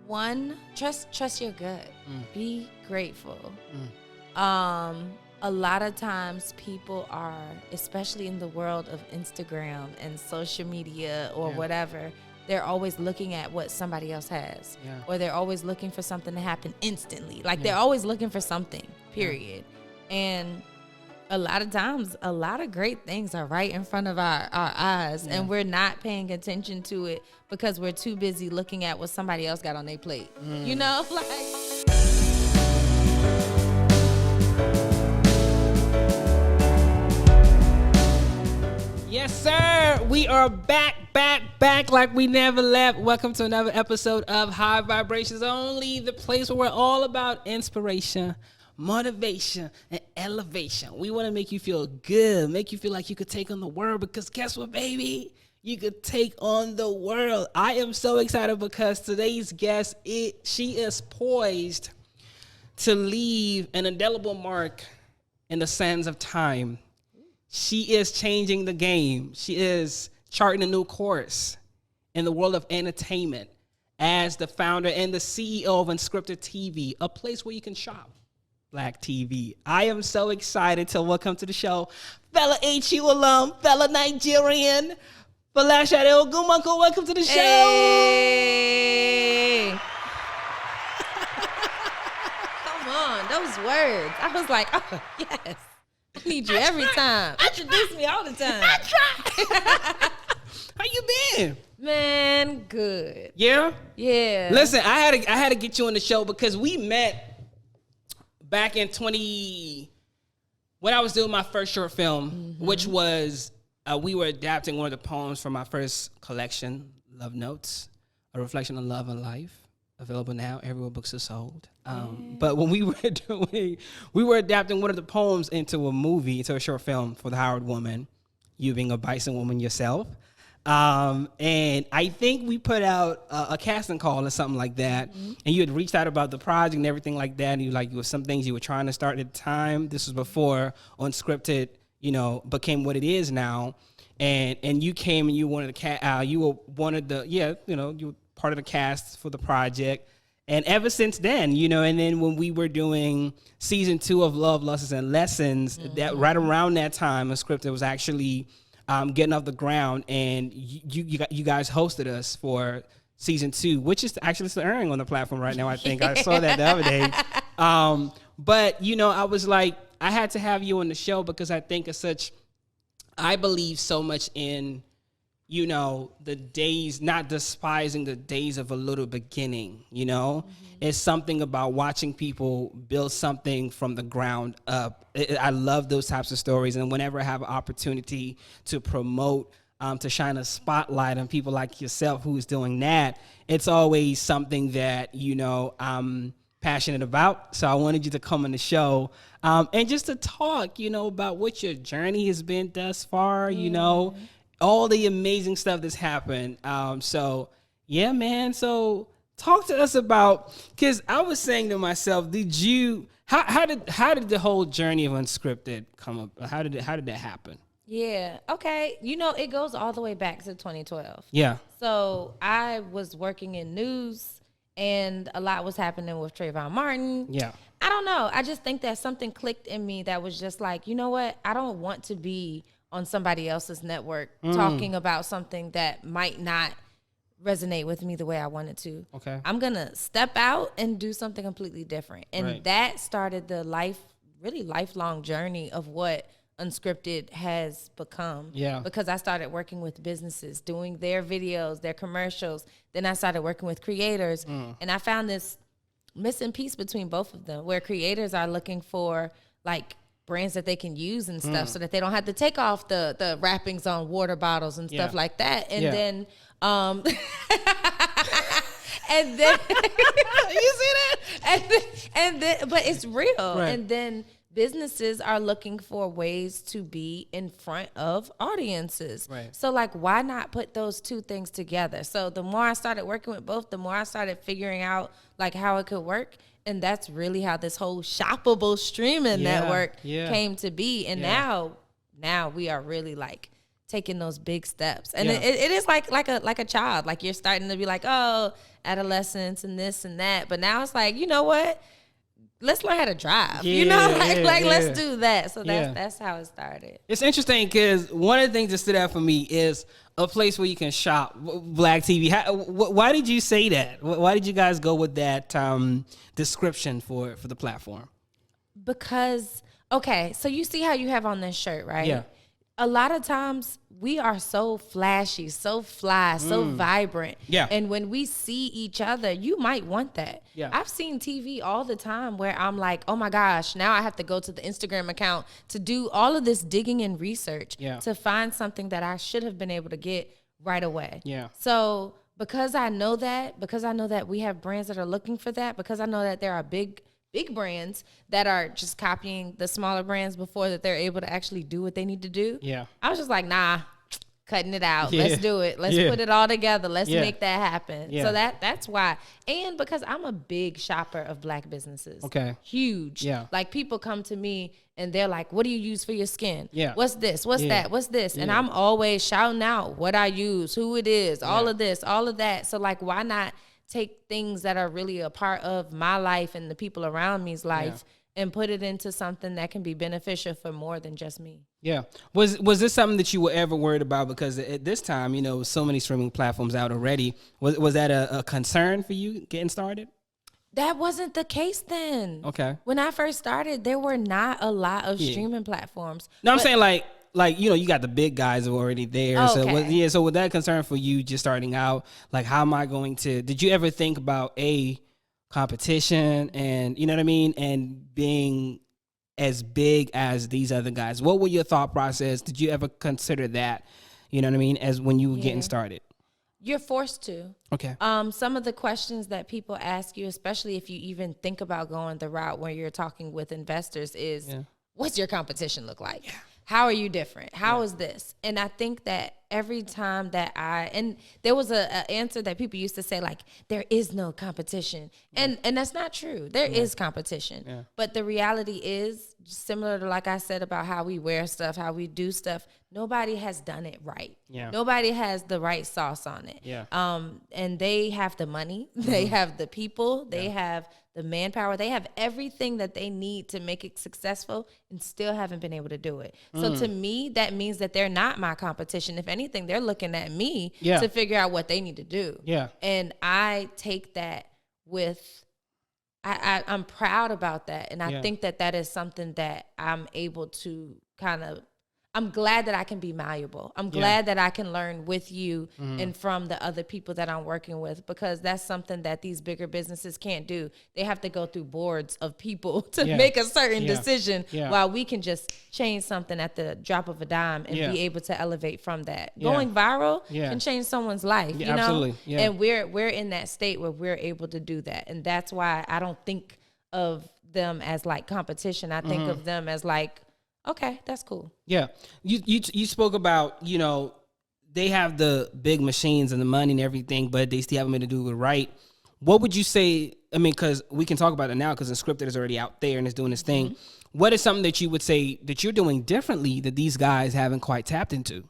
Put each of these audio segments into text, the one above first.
One, trust your gut. Be grateful. A lot of times people are, especially in the world of Instagram and social media or whatever, they're always looking at what somebody else has. Yeah. Or they're always looking for something to happen instantly. Like they're always looking for something, period. And a lot of times, a lot of great things are right in front of our eyes, and we're not paying attention to it because we're too busy looking at what somebody else got on their plate. You know, like. Yes, sir. We are back like we never left. Welcome to another episode of High Vibrations Only, the place where we're all about inspiration, motivation, and elevation. We want to make you feel good, make you feel like you could take on the world, because guess what, baby? You could take on the world. I am so excited because today's guest, she is poised to leave an indelible mark in the sands of time. She is changing the game. She is charting a new course in the world of entertainment as the founder and the CEO of Unskrypted TV, a place where you can shop Black TV. I am so excited to welcome to the show fellow HU alum, fellow Nigerian, Folasadé Ogunmokun. Welcome to the show. Hey. Come on, those words. I was like, oh, yes. I need you every time. Introduce me all the time. I try. How you been? Man, good. Yeah? Yeah. Listen, I had to get you on the show because we met back in when I was doing my first short film, which was we were adapting one of the poems from my first collection, Love Notes, A Reflection on Love and Life, available now everywhere books are sold. But when we were adapting one of the poems into a short film for the Howard Woman, you being a Bison woman yourself. And I think we put out a casting call or something like that. And you had reached out about the project and everything like that. And you it was some things you were trying to start at the time. This was before Unskrypted, became what it is now. And you came and you wanted you were part of the cast for the project. And ever since then, and then when we were doing season 2 of Love, Lessons, and Lessons, that right around that time, Unskrypted was actually getting off the ground, and you guys hosted us for season 2, which is actually still airing on the platform right now. I think I saw that the other day. But I was like, I had to have you on the show because I think I believe so much in the days, not despising the days of a little beginning, It's something about watching people build something from the ground up. I love those types of stories. And whenever I have an opportunity to promote, to shine a spotlight on people like yourself who's doing that, it's always something that, I'm passionate about. So I wanted you to come on the show and just to talk, about what your journey has been thus far, all the amazing stuff that's happened. So yeah, man. So talk to us about, because I was saying to myself, how did the whole journey of Unskrypted come up? How did that happen? Yeah. Okay. It goes all the way back to 2012. Yeah. So I was working in news, and a lot was happening with Trayvon Martin. Yeah. I don't know. I just think that something clicked in me that was just like, you know what? I don't want to be on somebody else's network talking about something that might not resonate with me the way I wanted to. Okay. I'm going to step out and do something completely different. And that started the lifelong journey of what Unskrypted has become. Yeah. Because I started working with businesses, doing their videos, their commercials. Then I started working with creators. And I found this missing piece between both of them, where creators are looking for brands that they can use and stuff so that they don't have to take off the wrappings on water bottles and stuff like that. And then and then you see that? And then but it's real. Right. And then businesses are looking for ways to be in front of audiences. Right. So why not put those two things together? So the more I started working with both, the more I started figuring out how it could work. And that's really how this whole shoppable streaming network came to be. And now we are really taking those big steps. And it is like a child. Like you're starting to be like, oh, adolescence and this and that. But now it's like, you know what? Let's learn how to drive. Let's do that. So that's how it started. It's interesting because one of the things that stood out for me is a place where you can shop Black TV. Why did you say that? Why did you guys go with that description for the platform? Because, okay, so you see how you have on this shirt, right? Yeah. A lot of times we are so flashy, so fly, so vibrant. Yeah. And when we see each other, you might want that. Yeah. I've seen TV all the time where I'm like, oh my gosh, now I have to go to the Instagram account to do all of this digging and research to find something that I should have been able to get right away. Yeah. So because I know that we have brands that are looking for that, because I know that there are big brands that are just copying the smaller brands before that they're able to actually do what they need to do. Yeah. I was just like, nah, cutting it out. Yeah. Let's do it. Let's put it all together. Let's make that happen. Yeah. So that's why. And because I'm a big shopper of Black businesses. Okay. Huge. Yeah. Like people come to me and they're like, what do you use for your skin? Yeah. What's this? What's that? What's this? Yeah. And I'm always shouting out what I use, who it is, all of this, all of that. So like, why not take things that are really a part of my life and the people around me's life and put it into something that can be beneficial for more than just me. Yeah. Was this something that you were ever worried about? Because at this time, so many streaming platforms out already. Was that a concern for you getting started? That wasn't the case then. Okay. When I first started, there were not a lot of streaming platforms. No, I'm saying like, you got the big guys already there. Okay. So with that concern for you just starting out, like, how am I going to, did you ever think about competition and, you know what I mean? And being as big as these other guys? What were your thought process? Did you ever consider that, you know what I mean? As when you were getting started? You're forced to. Okay. Some of the questions that people ask you, especially if you even think about going the route where you're talking with investors is, what's your competition look like? Yeah. How are you different? How is this? And I think that every time that and there was a answer that people used to say, like, there is no competition. And that's not true. There is competition. Yeah. But the reality is, similar to like I said about how we wear stuff, how we do stuff, nobody has done it right. Yeah. Nobody has the right sauce on it. Yeah. And they have the money, they have the people, they have the manpower, they have everything that they need to make it successful and still haven't been able to do it. So to me, that means that they're not my competition. If anything, they're looking at me to figure out what they need to do. Yeah. And I take that with, I'm proud about that. And I think that is something that I'm able to I'm glad that I can be malleable. I'm glad that I can learn with you and from the other people that I'm working with, because that's something that these bigger businesses can't do. They have to go through boards of people to make a certain decision, while we can just change something at the drop of a dime and be able to elevate from that. Going viral can change someone's life, you know? Absolutely. Yeah. And we're in that state where we're able to do that. And that's why I don't think of them as like competition. I think of them as like, okay, that's cool. Yeah. You spoke about, they have the big machines and the money and everything, but they still haven't been able to do it right. What would you say, because we can talk about it now because Unskrypted is already out there and it's doing its thing. What is something that you would say that you're doing differently that these guys haven't quite tapped into?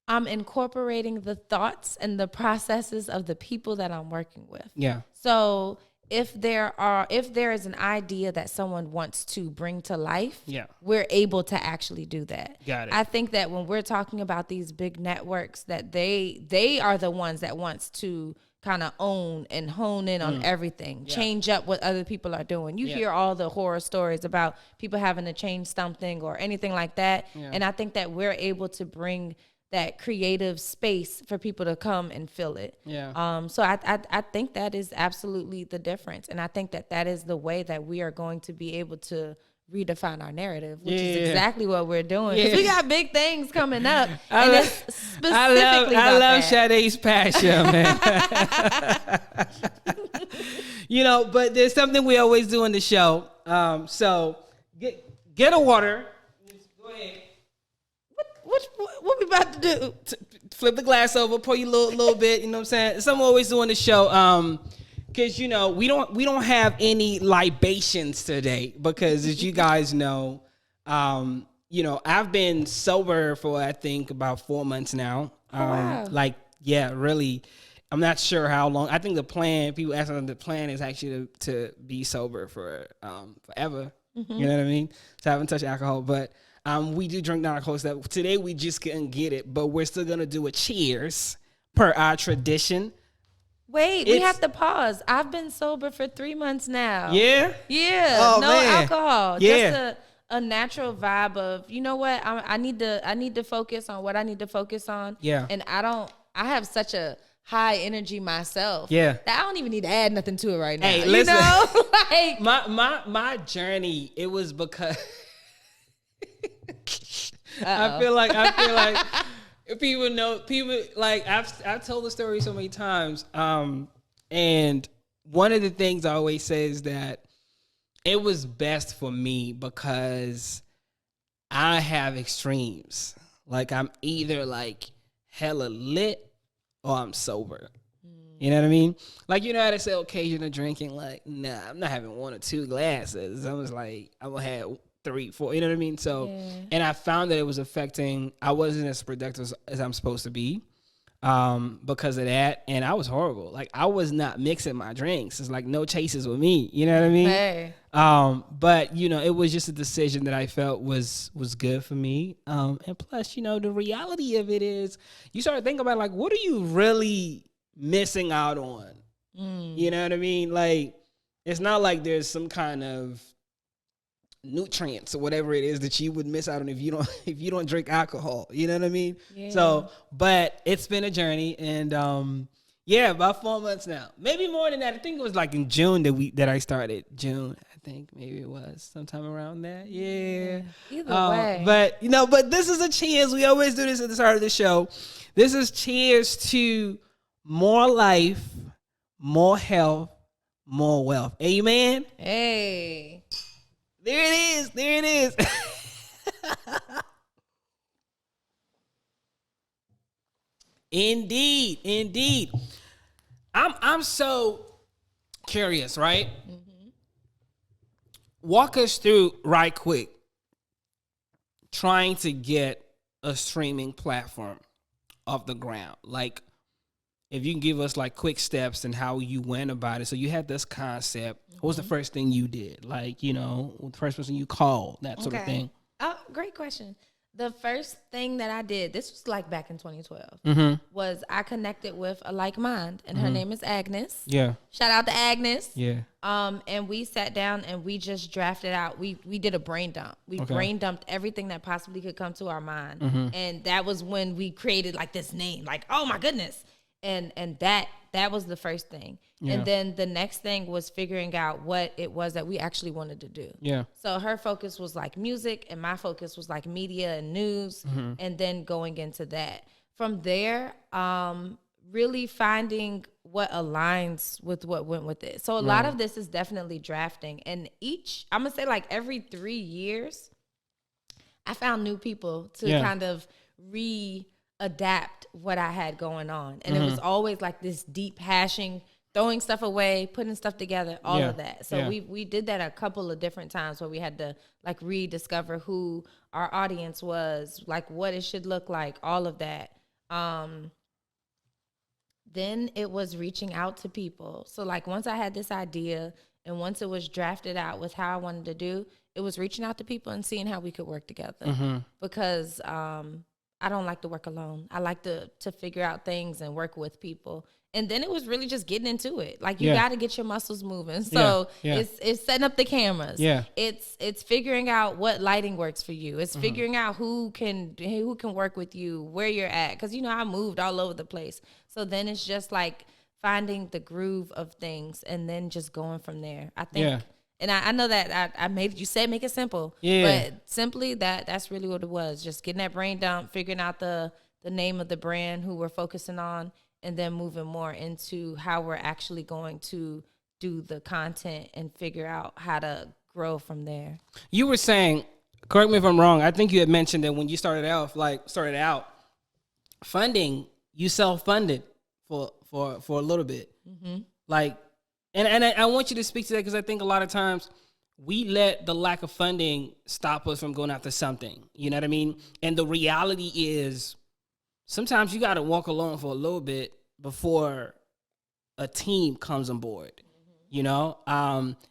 I'm incorporating the thoughts and the processes of the people that I'm working with. Yeah. So if there is an idea that someone wants to bring to life, we're able to actually do that. Got it. I think that when we're talking about these big networks, that they are the ones that wants to kind of own and hone in on everything, change up what other people are doing. You hear all the horror stories about people having to change something or anything like that. Yeah. And I think that we're able to bring that creative space for people to come and feel it. Yeah. So I think that is absolutely the difference. And I think that is the way that we are going to be able to redefine our narrative, which is exactly what we're doing. Because we got big things coming up. I love Sade's passion, man. But there's something we always do in the show. So get a water. Go ahead. What we about to do? Flip the glass over, pour you a little bit. You know what I'm saying? Something we always do on the show. Because we don't have any libations today, because as you guys know, I've been sober for I think about 4 months now. Wow. Really. I'm not sure how long. I think the plan, people ask them, the plan is actually to be sober for forever. You know what I mean? So I haven't touched alcohol, but we do drink non-alcoholic stuff. Today we just couldn't get it, but we're still gonna do a cheers per our tradition. Wait, we have to pause. I've been sober for 3 months now. Yeah? Yeah. Oh, no man. alcohol. Yeah. Just a natural vibe of, you know what? I need to focus on what I need to focus on. Yeah. And I have such a high energy myself. Yeah. That I don't even need to add nothing to it right now. Hey, listen. Like My journey, it was because I feel like people know, like I've told the story so many times. And one of the things I always say is that it was best for me because I have extremes. Like I'm either like hella lit or I'm sober. You know what I mean? Like, how they say occasional drinking, like, nah, I'm not having 1 or 2 glasses. I was like, I'm gonna have 3, 4, you know what I mean? So, and I found that it was affecting, I wasn't as productive as I'm supposed to be because of that. And I was horrible. Like, I was not mixing my drinks. It's like no chases with me. You know what I mean? Hey. But, it was just a decision that I felt was good for me. And plus, the reality of it is you start thinking about, like, what are you really missing out on? You know what I mean? Like, it's not like there's some kind of nutrients or whatever it is that you would miss out on if you don't drink alcohol. You know what I mean? Yeah. So, but it's been a journey, and about 4 months now, maybe more than that. I think it was like in June that I started. June, I think maybe it was sometime around that. Yeah. Either way, but this is a cheers. We always do this at the start of the show. This is cheers to more life, more health, more wealth. Amen. Hey. There it is. Indeed. I'm so curious, right? Mm-hmm. Walk us through right quick trying to get a streaming platform off the ground. Like, if you can give us like quick steps and how you went about it. So you had this concept. What was the first thing you did? Like, the first person you called, that sort of thing. Oh, great question. The first thing that I did, this was like back in 2012, was I connected with a like mind, and her name is Agnes. Yeah. Shout out to Agnes. Yeah. And we sat down and we just drafted out. We did a brain dump. We brain dumped everything that possibly could come to our mind, and that was when we created like this name. Like, oh my goodness. And that was the first thing. Yeah. And then the next thing was figuring out what it was that we actually wanted to do. Yeah. So her focus was like music, and my focus was like media and news, and then going into that. From there, really finding what aligns with what went with it. So a lot of this is definitely drafting. And I'm going to say like every 3 years, I found new people to kind of adapt what I had going on. And it was always like this deep hashing, throwing stuff away, putting stuff together, all of that. So we did that a couple of different times where we had to like rediscover who our audience was, like what it should look like, all of that. Then it was reaching out to people. So like once I had this idea and once it was drafted out with how I wanted to do, it was reaching out to people and seeing how we could work together. Because I don't like to work alone. I like to figure out things and work with people. And then it was really just getting into it. Like you got to get your muscles moving. So it's setting up the cameras. Yeah. It's figuring out what lighting works for you. It's figuring out who can work with you, where you're at. Because I moved all over the place. So then it's just like finding the groove of things and then just going from there. I think. Yeah. And I know that I made you said make it simple. Yeah. But simply that's really what it was. Just getting that brain dump, figuring out the name of the brand, who we're focusing on, and then moving more into how we're actually going to do the content and figure out how to grow from there. You were saying, correct me if I'm wrong, I think you had mentioned that when you started out funding, you self-funded for a little bit. Like, and I want you to speak to that because I think a lot of times we let the lack of funding stop us from going after something. You know what I mean? And the reality is sometimes you got to walk alone for a little bit before a team comes on board, you know?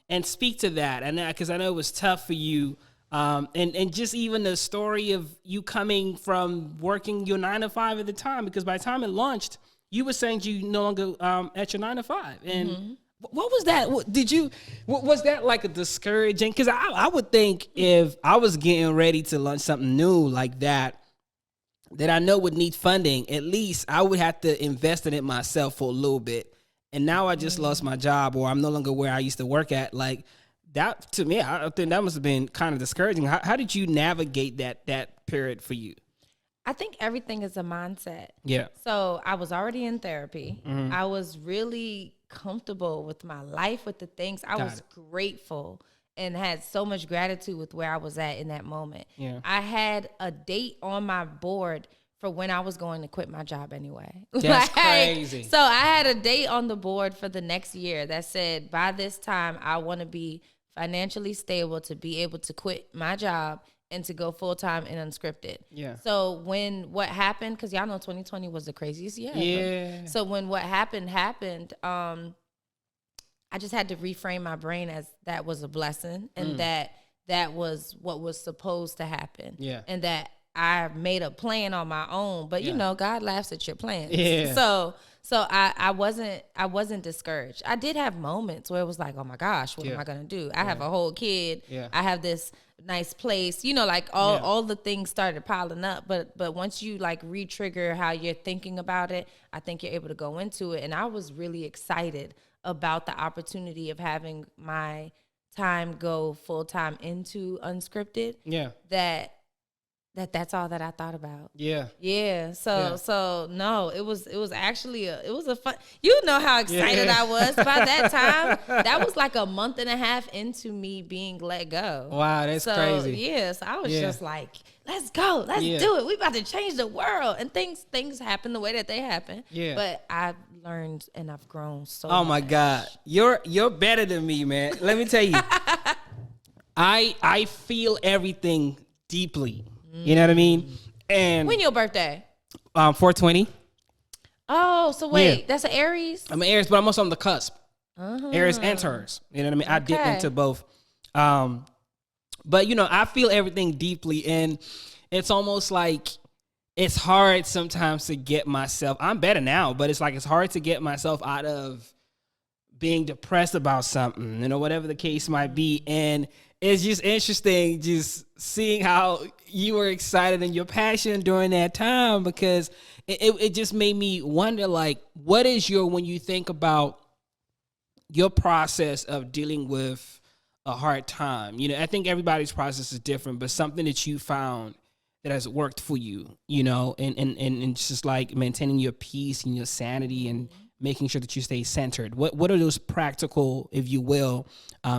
And speak to that. And because I know it was tough for you. And just even the story of you coming from working your 9 to 5 at the time, because by the time it launched, you were saying you no longer at your 9 to 5. And what was that? Was that like a discouraging? Because I would think if I was getting ready to launch something new like that I know would need funding, at least I would have to invest in it myself for a little bit. And now I just lost my job, or I'm no longer where I used to work at. Like that, to me, I think that must have been kind of discouraging. How did you navigate that period for you? I think everything is a mindset. Yeah. So I was already in therapy. I was really comfortable with my life, with the things. I was grateful and had so much gratitude with where I was at in that moment. Yeah. I had a date on my board for when I was going to quit my job anyway. That's crazy. So I had a date on the board for the next year that said, by this time, I want to be financially stable to be able to quit my job and to go full-time in Unscripted. Yeah. So when what happened, because y'all know 2020 was the craziest year. Yeah. So when what happened, I just had to reframe my brain as that was a blessing and that was what was supposed to happen. Yeah. And that I made a plan on my own, but you know, God laughs at your plans. Yeah. So I wasn't discouraged. I did have moments where it was like, oh my gosh, what am I gonna do? I have a whole kid. Yeah. I have this nice place. You know, like all the things started piling up. But once you like re-trigger how you're thinking about it, I think you're able to go into it. And I was really excited about the opportunity of having my time go full time into Unscripted. Yeah. That's all that I thought about. Yeah. Yeah. So no, it was actually it was a fun, you know how excited I was by that time. That was like a month and a half into me being let go. Wow, that's crazy. Yeah. So I was just like, let's go. Let's do it. We about to change the world. And things happen the way that they happen. Yeah. But I've learned and I've grown so much. Oh my God. You're better than me, man. Let me tell you. I feel everything deeply. You know what I mean? And when your birthday? 4/20. Oh, so wait, that's an Aries? I'm an Aries, but I'm also on the cusp. Aries and Taurus. You know what I mean? I dip into both. But you know, I feel everything deeply, and it's almost like it's hard sometimes to get myself. I'm better now, but it's like it's hard to get myself out of being depressed about something, you know, whatever the case might be. And it's just interesting just seeing how you were excited and your passion during that time, because it just made me wonder, like, what is when you think about your process of dealing with a hard time? You know, I think everybody's process is different, but something that you found that has worked for you, you know, and just like maintaining your peace and your sanity and making sure that you stay centered. What are those practical, if you will,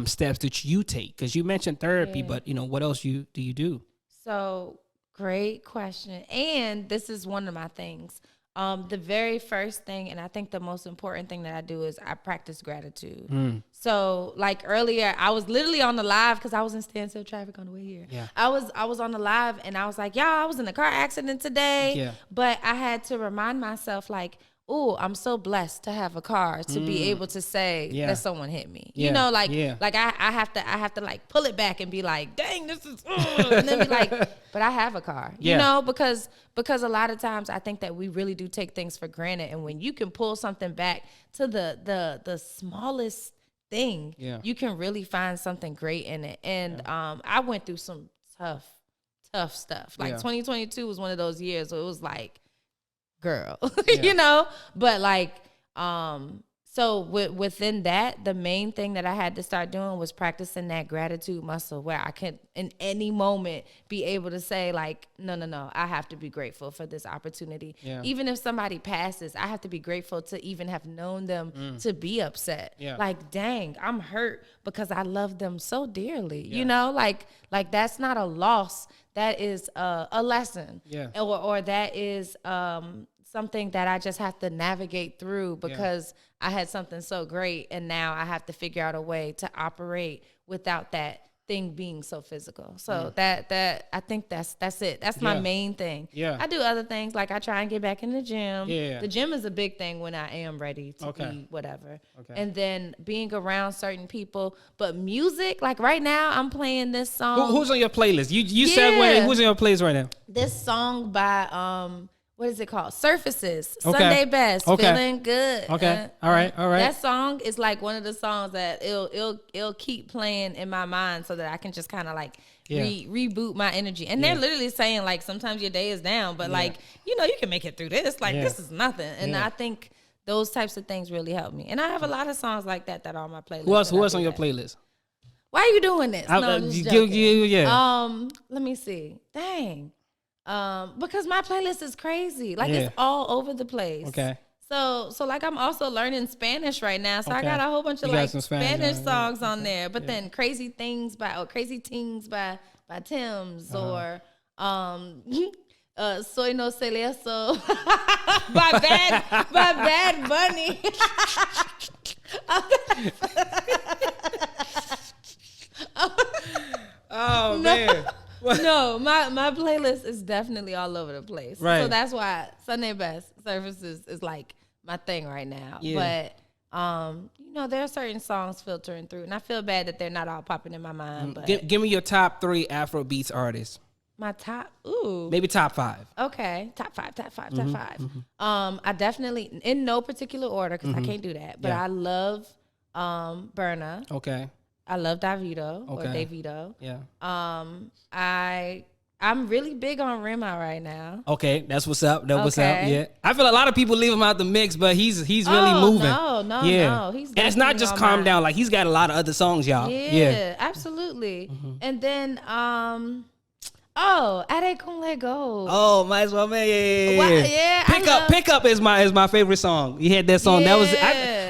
steps that you take? Because you mentioned therapy, but you know, what else do you do? So great question. And this is one of my things. The very first thing, and I think the most important thing that I do, is I practice gratitude. So like earlier, I was literally on the live because I was in standstill traffic on the way here. Yeah. I was on the live and I was like, I was in a car accident today. Yeah. But I had to remind myself, like, oh, I'm so blessed to have a car to be able to say that someone hit me. You know, like I have to like pull it back and be like, dang, this is, and then be like, but I have a car. You know, because a lot of times I think that we really do take things for granted, and when you can pull something back to the smallest thing, you can really find something great in it. And I went through some tough stuff. Like 2022 was one of those years where it was like, girl, you know, but like, so within that, the main thing that I had to start doing was practicing that gratitude muscle, where I can in any moment be able to say like, no, I have to be grateful for this opportunity. Yeah. Even if somebody passes, I have to be grateful to even have known them to be upset. Yeah. Like, dang, I'm hurt because I love them so dearly. You know, like that's not a loss. That is a lesson. Yeah. Or that is something that I just have to navigate through because I had something so great, and now I have to figure out a way to operate without that thing being so physical. So that I think that's it. That's my main thing. Yeah. I do other things, like I try and get back in the gym. Yeah. The gym is a big thing when I am ready to be whatever. Okay. And then being around certain people. But music, like right now I'm playing this song. Who's on your playlist? You segue. Who's on your playlist right now? This song by what is it called? Surfaces. Sunday Best. Feeling good. Okay. All right. That song is like one of the songs that it'll keep playing in my mind so that I can just kind of like reboot my energy. And they're literally saying like sometimes your day is down, but like, you can make it through this. Like this is nothing. And I think those types of things really help me. And I have a lot of songs like that are on my playlist. Who else on your playlist? Why are you doing this? No, I'm just joking. Let me see. Dang. Because my playlist is crazy. Like it's all over the place. Okay. So like I'm also learning Spanish right now. So I got a whole bunch of like Spanish songs on there. But then Crazy Things by Tim's or Soy No Celioso by Bad Bunny. Oh man. No, my playlist is definitely all over the place. Right. So that's why Sunday Best Surfaces is like my thing right now. Yeah. But there are certain songs filtering through, and I feel bad that they're not all popping in my mind. But give me your top 3 Afrobeats artists. My top, maybe top 5. Okay, top five. Mm-hmm. I definitely, in no particular order, because I can't do that. But I love Burna. Okay. I love Davido or Davido. Yeah. I'm really big on Rema right now. Okay, that's what's up. What's up. Yeah. I feel a lot of people leave him out the mix, but he's really moving. No. He's and it's not just Calm Down. Like he's got a lot of other songs, y'all. Yeah. Absolutely. Mm-hmm. And then Are Con Lego. Oh, might as well, man. Yeah. Pick up is my favorite song. You had that song. That was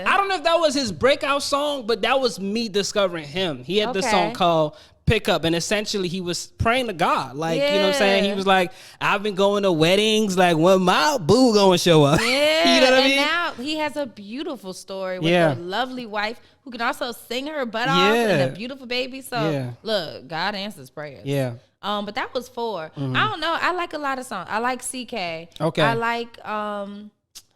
I don't know if that was his breakout song, but that was me discovering him. He had this song called Pick Up, and essentially he was praying to God. Like, you know what I'm saying? He was like, I've been going to weddings, like when my boo gonna show up. Yeah. You know what I mean? Now he has a beautiful story with a lovely wife who can also sing her butt off and a beautiful baby. So look, God answers prayers. Yeah. But that was 4. Mm-hmm. I don't know. I like a lot of songs. I like CK. Okay. I like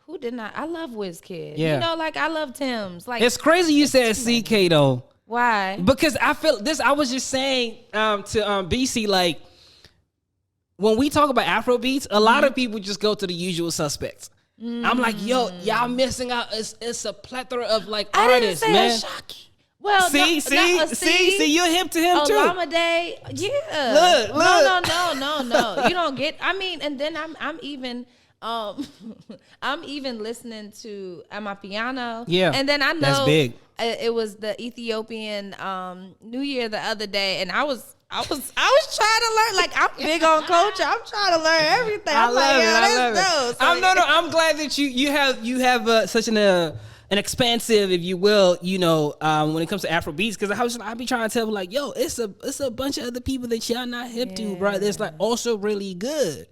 who did not? I love Wizkid. Yeah. Like I love Tim's. Like it's crazy you said CK though. Why? Because I feel this. I was just saying to BC, like when we talk about Afrobeats, a lot of people just go to the usual suspects. I'm like, yo, y'all missing out. It's a plethora of like artists, man. Shocking. Well, see, you're hip to him too. Olamide, yeah. Look. No. You don't get. I mean, and then I'm even. I'm even listening to Amapiano. Yeah, and then I know that's big. It was the Ethiopian New Year the other day, and I was trying to learn. Like I'm big on culture. I'm trying to learn everything. I love it. I'm glad that you have such an expansive, if you will, when it comes to Afrobeats, because I be trying to tell them like, yo, it's a bunch of other people that y'all not hip to, bro. That's like also really good,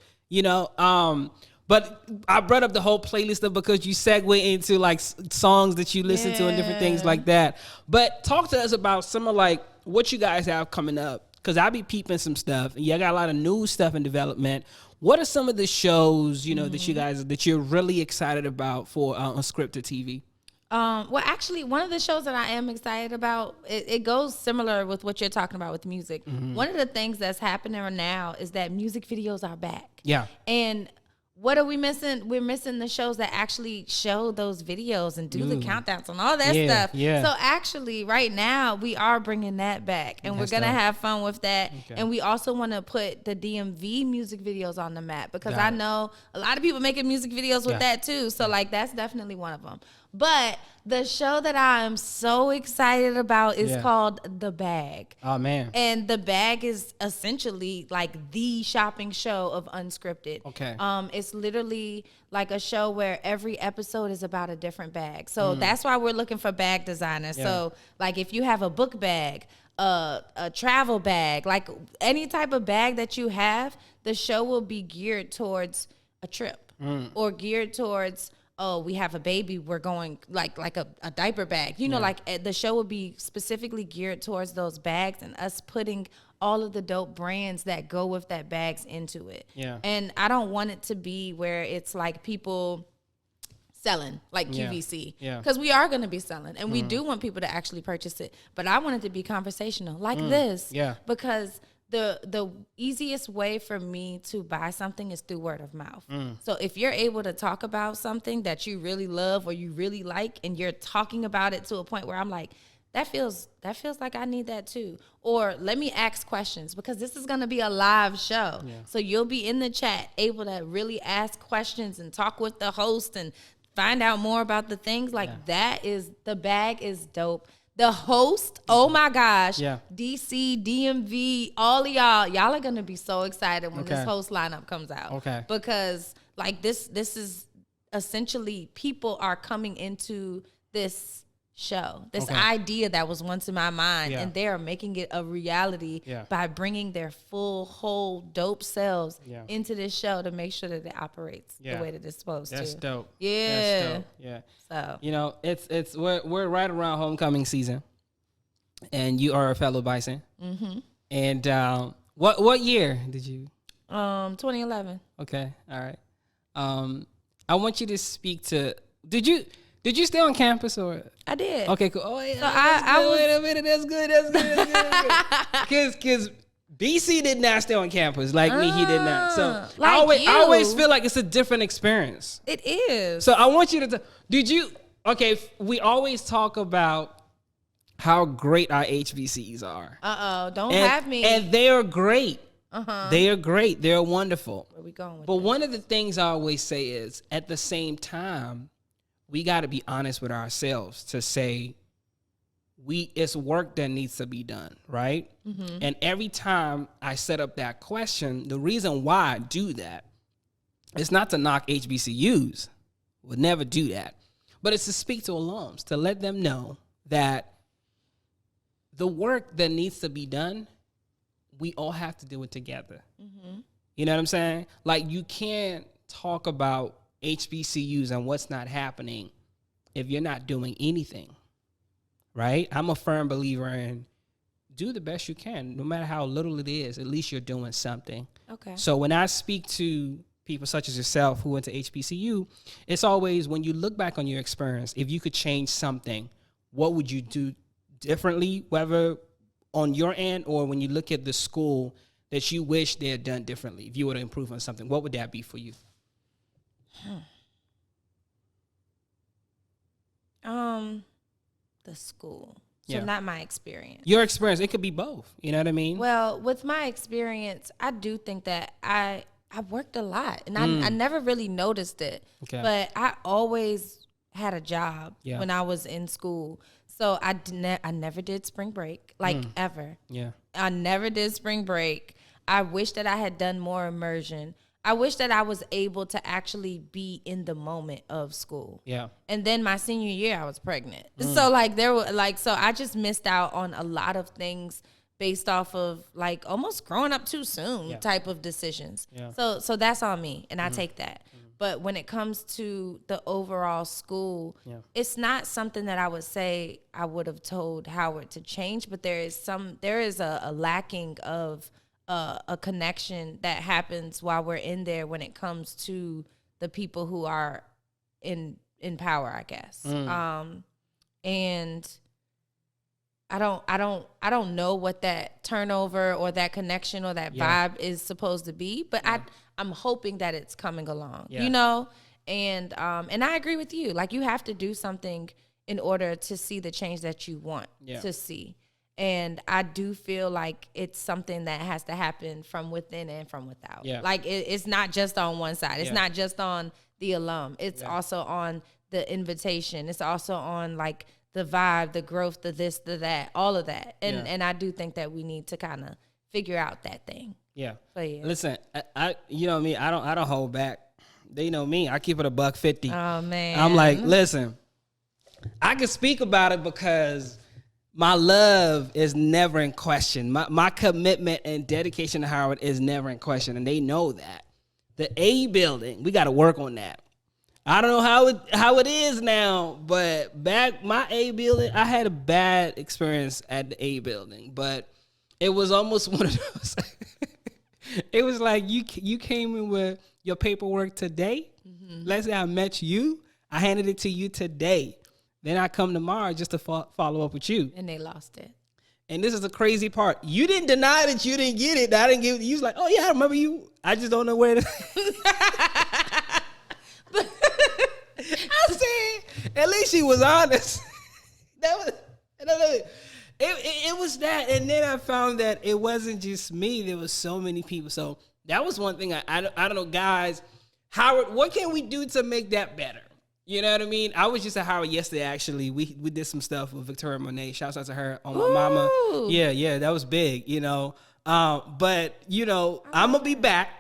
But I brought up the whole playlist up because you segue into like songs that you listen to and different things like that. But talk to us about some of like what you guys have coming up, because I be peeping some stuff. And I got a lot of new stuff in development. What are some of the shows that you're really excited about for Unscripted TV? Well, actually, one of the shows that I am excited about, it goes similar with what you're talking about with music. Mm-hmm. One of the things that's happening now is that music videos are back. Yeah. And what are we missing? We're missing the shows that actually show those videos and do the countdowns and all that stuff. Yeah. So actually, right now, we are bringing that back, and we're going to have fun with that. Okay. And we also want to put the DMV music videos on the map, because I know a lot of people making music videos with that too. So like that's definitely one of them. But the show that I am so excited about is called The Bag. Oh, man. And The Bag is essentially like the shopping show of Unscripted. Okay. It's literally like a show where every episode is about a different bag. So that's why we're looking for bag designers. Yeah. So like if you have a book bag, a travel bag, like any type of bag that you have, the show will be geared towards a trip. or geared towards, oh, we have a baby, we're going like a diaper bag. You know, like the show would be specifically geared towards those bags and us putting all of the dope brands that go with that bags into it. Yeah. And I don't want it to be where it's like people selling like QVC. Yeah. Because we are going to be selling and we do want people to actually purchase it. But I want it to be conversational like this. Yeah. Because the easiest way for me to buy something is through word of mouth. So if you're able to talk about something that you really love or you really like and you're talking about it to a point where I'm like, that feels like I need that too. Or let me ask questions because this is going to be a live show. Yeah. So you'll be in the chat able to really ask questions and talk with the host and find out more about the things like that. Is the bag is dope. The host, oh my gosh, DC, DMV, all of y'all are going to be so excited when this host lineup comes out. Okay. Because like this is essentially people are coming into this show, this idea that was once in my mind, and they are making it a reality by bringing their full, whole, dope selves into this show to make sure that it operates the way that it's supposed to. That's dope. Yeah. That's dope. Yeah. So you know, it's we're right around homecoming season, and you are a fellow Bison. Mm-hmm. And what year did you? 2011. Okay. All right. I want you to spespeak to. Did you stay on campus or? I did. Okay, cool. Oh yeah. So I was, wait a minute. That's good. Because BC did not stay on campus like me. He did not. So like I always feel like it's a different experience. It is. So I want you to. Did you? Okay. We always talk about how great our HBCUs are. Don't have me. And they are great. They are great. They're wonderful. Where we going with But this? one of the things I always say is, at the same time, we got to be honest with ourselves to say it's work that needs to be done, right? Mm-hmm. And every time I set up that question, the reason why I do that is not to knock HBCUs. Would never do that. But it's to speak to alums, to let them know that the work that needs to be done, we all have to do it together. Mm-hmm. You know what I'm saying? Like, you can't talk about HBCUs and what's not happening if you're not doing anything, right? I'm a firm believer in do the best you can, no matter how little it is. At least you're doing something. Okay. So when I speak to people such as yourself who went to HBCU, it's always, when you look back on your experience, if you could change something, what would you do differently, whether on your end or when you look at the school that you wish they had done differently? If you were to improve on something, what would that be for you? The school. So not my experience. Your experience. It could be both. You know what I mean? Well, with my experience, I do think that I worked a lot and I never really noticed it. Okay. But I always had a job when I was in school. So I never did spring break, ever. Yeah. I never did spring break. I wish that I had done more immersion. I wish that I was able to actually be in the moment of school. Yeah. And then my senior year, I was pregnant. So so I just missed out on a lot of things based off of like almost growing up too soon type of decisions. Yeah. So that's on me, and I take that. But when it comes to the overall school, it's not something that I would say I would have told Howard to change, but there is a lacking of a connection that happens while we're in there when it comes to the people who are in power, I guess. And I don't know what that turnover or that connection or that vibe is supposed to be, but I'm hoping that it's coming along, you know? And I agree with you. Like, you have to do something in order to see the change that you want to see. And I do feel like it's something that has to happen from within and from without. Yeah. Like, it's not just on one side. It's not just on the alum. It's also on the invitation. It's also on, like, the vibe, the growth, the this, the that, all of that. And I do think that we need to kind of figure out that thing. Yeah. But listen, I you know me, I don't hold back. They know me. I keep it $150. Oh man. I'm like, listen, I can speak about it because my love is never in question. My commitment and dedication to Howard is never in question, and they know that. the A building. We got to work on that. I don't know how it is now, but back my A building, I had a bad experience at the A building, but it was almost one of those. It was like you came in with your paperwork today. Mm-hmm. Let's say I met you, I handed it to you today. Then I come tomorrow just to follow up with you. And they lost it. And this is the crazy part. You didn't deny that you didn't get it. I didn't give it. You was like, oh yeah, I remember you. I just don't know where it is. I said, at least she was honest. It was that. And then I found that it wasn't just me. There was so many people. So that was one thing. I don't know, guys. Howard, what can we do to make that better? You know what I mean? I was just at Howard yesterday, actually. We did some stuff with Victoria Monet. Shouts out to her on my mama. Yeah, that was big, you know. But, you know, I'm going to be back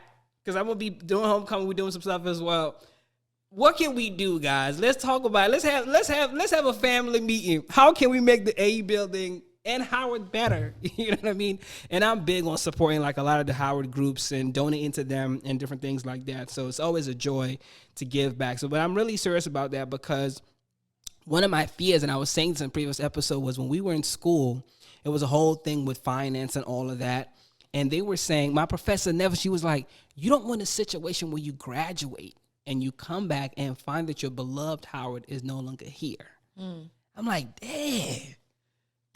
because I'm going to be doing homecoming. We're doing some stuff as well. What can we do, guys? Let's talk about it. Let's have a family meeting. How can we make the A building and Howard better? You know what I mean? And I'm big on supporting like a lot of the Howard groups and donating to them and different things like that. So it's always a joy to give back. So, but I'm really serious about that because one of my fears, and I was saying this in a previous episode, was when we were in school, it was a whole thing with finance and all of that. And they were saying, my professor she was like, you don't want a situation where you graduate and you come back and find that your beloved Howard is no longer here. I'm like, damn.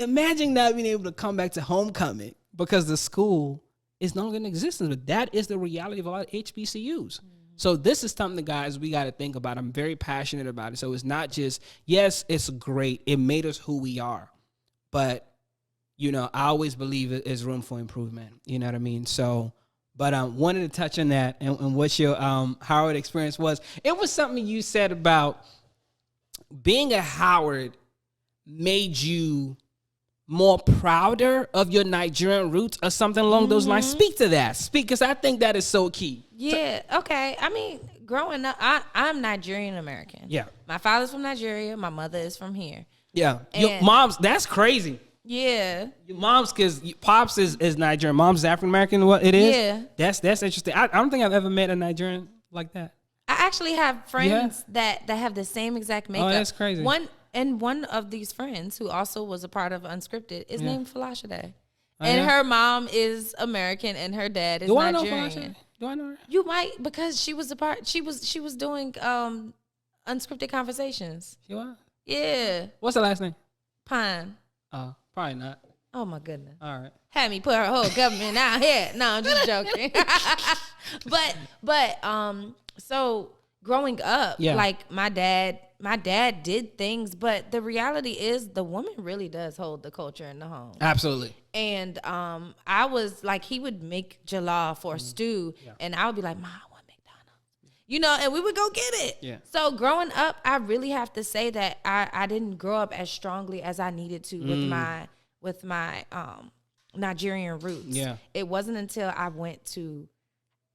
Imagine not being able to come back to homecoming because the school is no longer in existence. But that is the reality of a lot of HBCUs. So this is something, guys, we got to think about. I'm very passionate about it. So it's not just, yes, it's great. It made us who we are. But, you know, I always believe there's room for improvement. You know what I mean? So, but I wanted to touch on that and what your Howard experience was. It was something you said about being a Howard made you more prouder of your Nigerian roots or something along those lines. Speak to that. Because I think that is so key. Yeah, okay. I mean, growing up, I'm Nigerian American. Yeah. My father's from Nigeria. My mother is from here. Yeah. Your mom's, that's crazy. Yeah. Your mom's, because Pops is Nigerian. Mom's is African American, what it is? Yeah. That's interesting. I don't think I've ever met a Nigerian like that. I actually have friends that have the same exact makeup. Oh, that's crazy. One of these friends who also was a part of Unscripted is named Folasadé. And her mom is American and her dad is Nigerian. Do I know her? You might, because she was she was doing Unscripted Conversations. She was? Yeah. What's her last name? Pine. Probably not. Oh my goodness. All right. Had me put her whole government out here. No, I'm just joking. but so growing up, like my dad did things, but the reality is the woman really does hold the culture in the home. Absolutely. And I was like, he would make jollof or stew, and I would be like, Ma, I want McDonald's. You know, and we would go get it. Yeah. So growing up, I really have to say that I didn't grow up as strongly as I needed to with my Nigerian roots. Yeah. It wasn't until I went to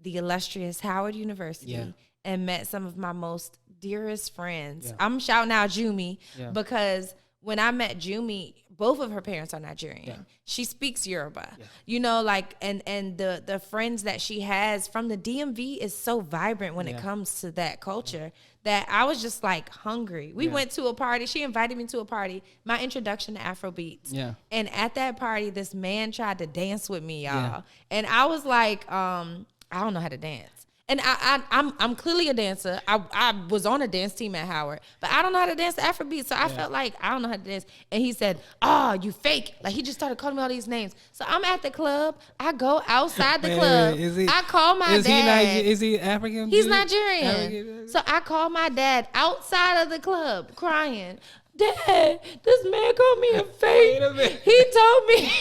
the illustrious Howard University and met some of my most dearest friends. Yeah. I'm shouting out Jumi because when I met Jumi, both of her parents are Nigerian. Yeah. She speaks Yoruba. Yeah. You know, like, and the friends that she has from the DMV is so vibrant when it comes to that culture that I was just like hungry. We went to a party. She invited me to a party, my introduction to Afrobeats. Yeah. And at that party, this man tried to dance with me, y'all. Yeah. And I was like, I don't know how to dance. And I'm clearly a dancer. I was on a dance team at Howard, but I don't know how to dance to Afrobeat. So I felt like I don't know how to dance. And he said, "Oh, you fake!" Like he just started calling me all these names. So I'm at the club. I go outside the club. I call my dad. Is he African? He's Nigerian. So I call my dad outside of the club, crying. Dad, this man called me a fake. He told me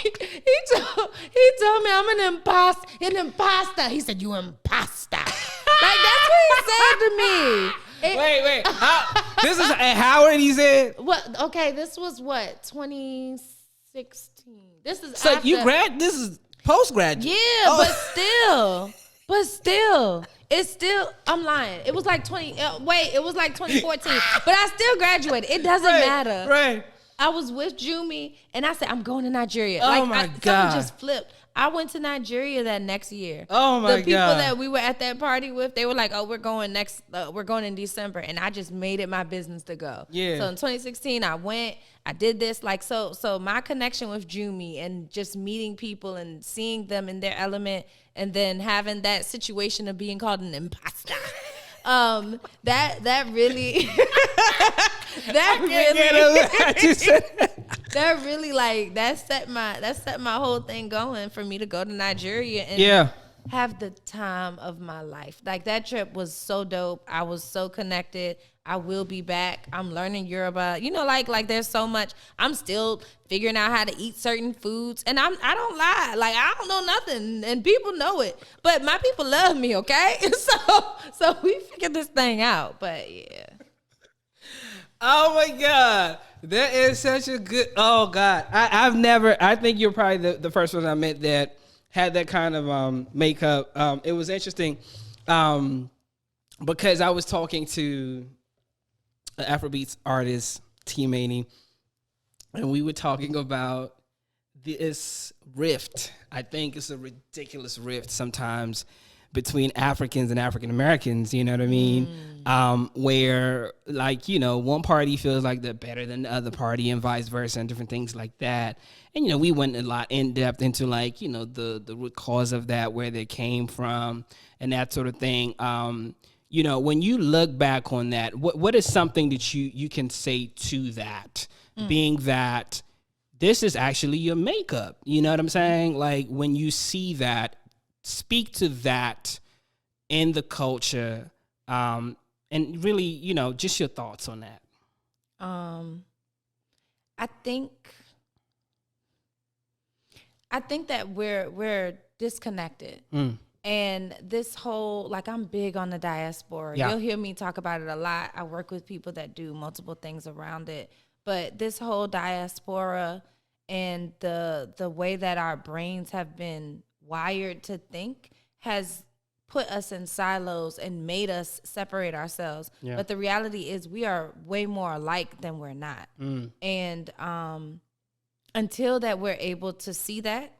I'm an imposter. He said, "You imposter." Like that's what he said to me. Wait. This is at Howard, he said? What? Okay, this was what, 2016. This is so after. This is postgraduate. Yeah, but still. It's still, I'm lying. It was like it was like 2014. But I still graduated. It doesn't matter. Right. I was with Jumi, and I said, I'm going to Nigeria. Oh, my God. Something just flipped. I went to Nigeria that next year. Oh, my God. The people that we were at that party with, they were like, oh, we're going in December. And I just made it my business to go. Yeah. So in 2016, I went, I did this. Like, so my connection with Jumi and just meeting people and seeing them in their element, and then having that situation of being called an imposter. That really set my whole thing going for me to go to Nigeria and have the time of my life. Like, that trip was so dope. I was so connected. I will be back. I'm learning Yoruba. You know, like there's so much. I'm still figuring out how to eat certain foods, and I don't lie. Like, I don't know nothing, and people know it. But my people love me, okay? So we figured this thing out. But yeah. Oh my God, that is such a good. Oh God, I think you're probably the first person I met that had that kind of makeup. It was interesting because I was talking to an Afrobeats artist, T Maney, and we were talking about this rift. I think it's a ridiculous rift sometimes between Africans and African Americans, you know what I mean? Where, like, you know, one party feels like they're better than the other party and vice versa and different things like that. And, you know, we went a lot in depth into, like, you know, the root cause of that, where they came from and that sort of thing. You know, when you look back on that, what is something that you can say to that, being that this is actually your makeup? You know what I'm saying? Like, when you see that, speak to that in the culture, and really, you know, just your thoughts on that. I think that we're disconnected. And this whole, like, I'm big on the diaspora. Yeah. You'll hear me talk about it a lot. I work with people that do multiple things around it. But this whole diaspora and the way that our brains have been wired to think has put us in silos and made us separate ourselves. Yeah. But the reality is we are way more alike than we're not. And until that we're able to see that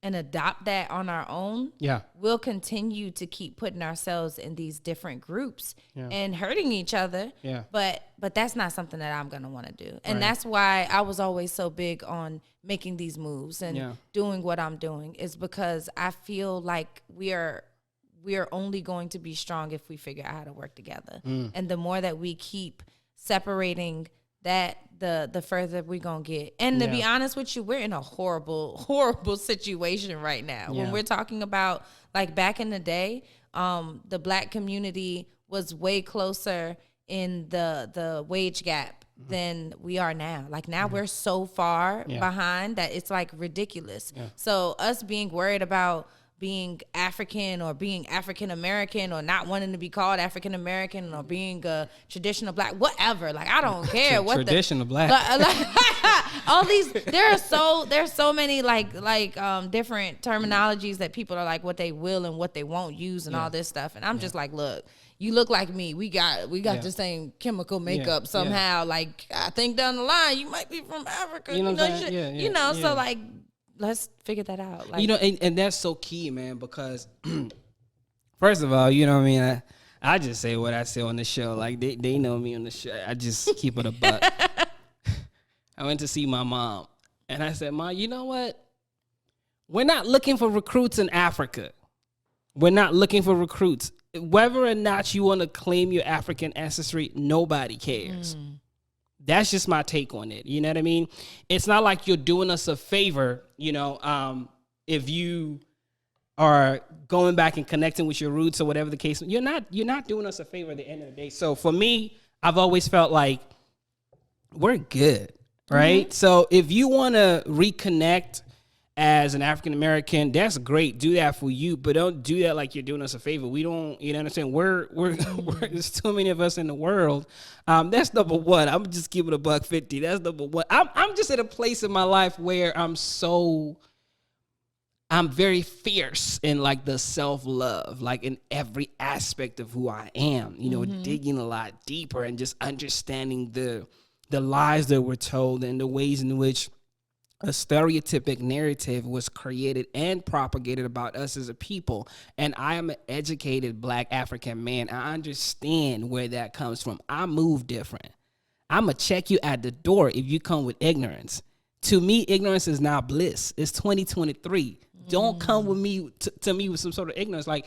and adopt that on our own, we'll continue to keep putting ourselves in these different groups and hurting each other. But that's not something that I'm going to want to do. And that's why I was always so big on making these moves and doing what I'm doing, is because I feel like we are only going to be strong if we figure out how to work together. And the more that we keep separating that, the further we're going to get. And to be honest with you, we're in a horrible, horrible situation right now. When we're talking about, like, back in the day, the Black community was way closer in the wage gap than we are now. Like, now we're so far behind that it's, like, ridiculous. So us being worried about being African or being African American or not wanting to be called African American or being a traditional Black, whatever. Like, I don't care what traditional Black. All these, there's so many like different terminologies that people are like what they will and what they won't use and all this stuff. And I'm just like, look, you look like me. We got the same chemical makeup somehow. Like, I think down the line you might be from Africa. You know what I'm saying? So like, let's figure that out. Like, you know, and that's so key, man, because first of all, you know what I mean? I just say what I say on the show. Like, they know me on the show. I just keep it a buck. I went to see my mom, and I said, Mom, you know what? We're not looking for recruits in Africa. We're not looking for recruits. Whether or not you want to claim your African ancestry, nobody cares. That's just my take on it. You know what I mean? It's not like you're doing us a favor, you know, if you are going back and connecting with your roots or whatever the case. You're not doing us a favor at the end of the day. So for me, I've always felt like we're good, right? So if you want to reconnect as an African American, that's great. Do that for you, but don't do that like you're doing us a favor. We don't, you know what I'm saying? We're there's too many of us in the world. That's number one. I'm just giving $150. That's number one. I'm just at a place in my life where I'm very fierce in like the self-love, like in every aspect of who I am, you know, digging a lot deeper and just understanding the the lies that were told and the ways in which a stereotypic narrative was created and propagated about us as a people. And I am an educated Black African man. I understand where that comes from. I move different. I'm going to check you at the door if you come with ignorance. To me, ignorance is now bliss. It's 2023. Don't come with me to me with some sort of ignorance. Like,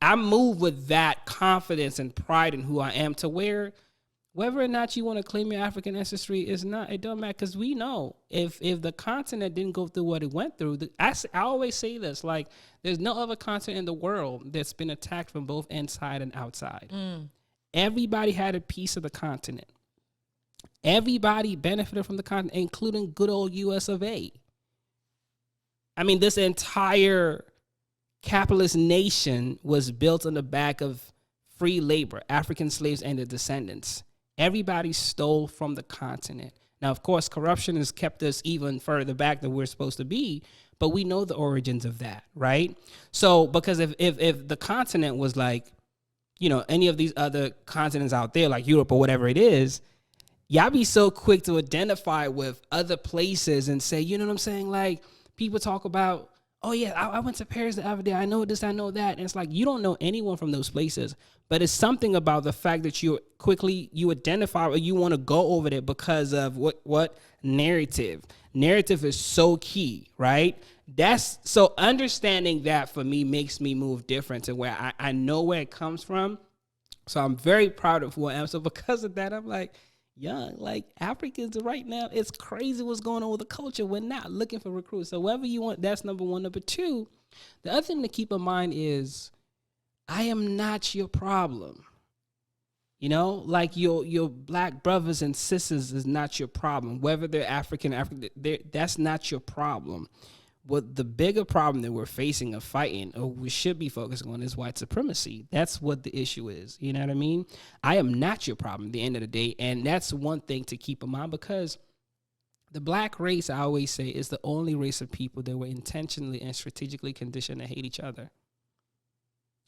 I move with that confidence and pride in who I am, to where whether or not you want to claim your African ancestry is not, it don't matter, because we know if the continent didn't go through what it went through, I always say this, like, there's no other continent in the world that's been attacked from both inside and outside. Everybody had a piece of the continent. Everybody benefited from the continent, including good old US of A. I mean, this entire capitalist nation was built on the back of free labor, African slaves and their descendants. Everybody stole from the continent. Now, of course, corruption has kept us even further back than we're supposed to be, but we know the origins of that, right? So, because if the continent was like, you know, any of these other continents out there, like Europe or whatever it is, y'all be so quick to identify with other places and say, you know what I'm saying? Like, people talk about, oh yeah, I went to Paris the other day. I know this, I know that. And it's like, you don't know anyone from those places, but it's something about the fact that you identify or you want to go over there because of what narrative. Narrative is so key, right? That's so understanding that for me makes me move different to where I know where it comes from. So I'm very proud of who I am. So because of that, I'm like, young, like Africans right now, it's crazy what's going on with the culture. We're not looking for recruits. So whatever you want, that's number one. Number two, the other thing to keep in mind is I am not your problem. You know, like your Black brothers and sisters is not your problem. Whether they're African, that's not your problem. What the bigger problem that we're facing or fighting, or we should be focusing on, is white supremacy. That's what the issue is. You know what I mean? I am not your problem at the end of the day. And that's one thing to keep in mind, because the Black race, I always say, is the only race of people that were intentionally and strategically conditioned to hate each other.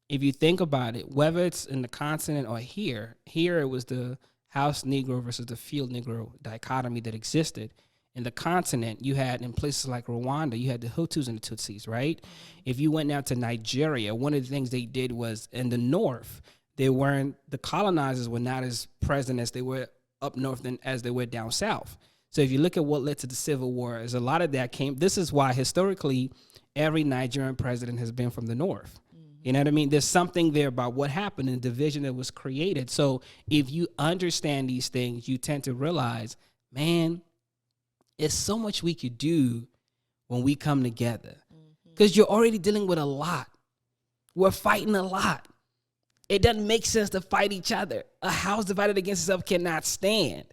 If you think about it, whether it's in the continent or here it was the house Negro versus the field Negro dichotomy that existed. In the continent, you had, in places like Rwanda, you had the Hutus and the Tutsis, right? If you went down to Nigeria, one of the things they did was, in the north, the colonizers were not as present as they were up north than as they were down south. So if you look at what led to the Civil War, is a lot of that this is why historically every Nigerian president has been from the north. You know what I mean? There's something there about what happened and the division that was created. So if you understand these things, you tend to realize, man, it's so much we could do when we come together, because you're already dealing with a lot. We're fighting a lot. It doesn't make sense to fight each other. A house divided against itself cannot stand,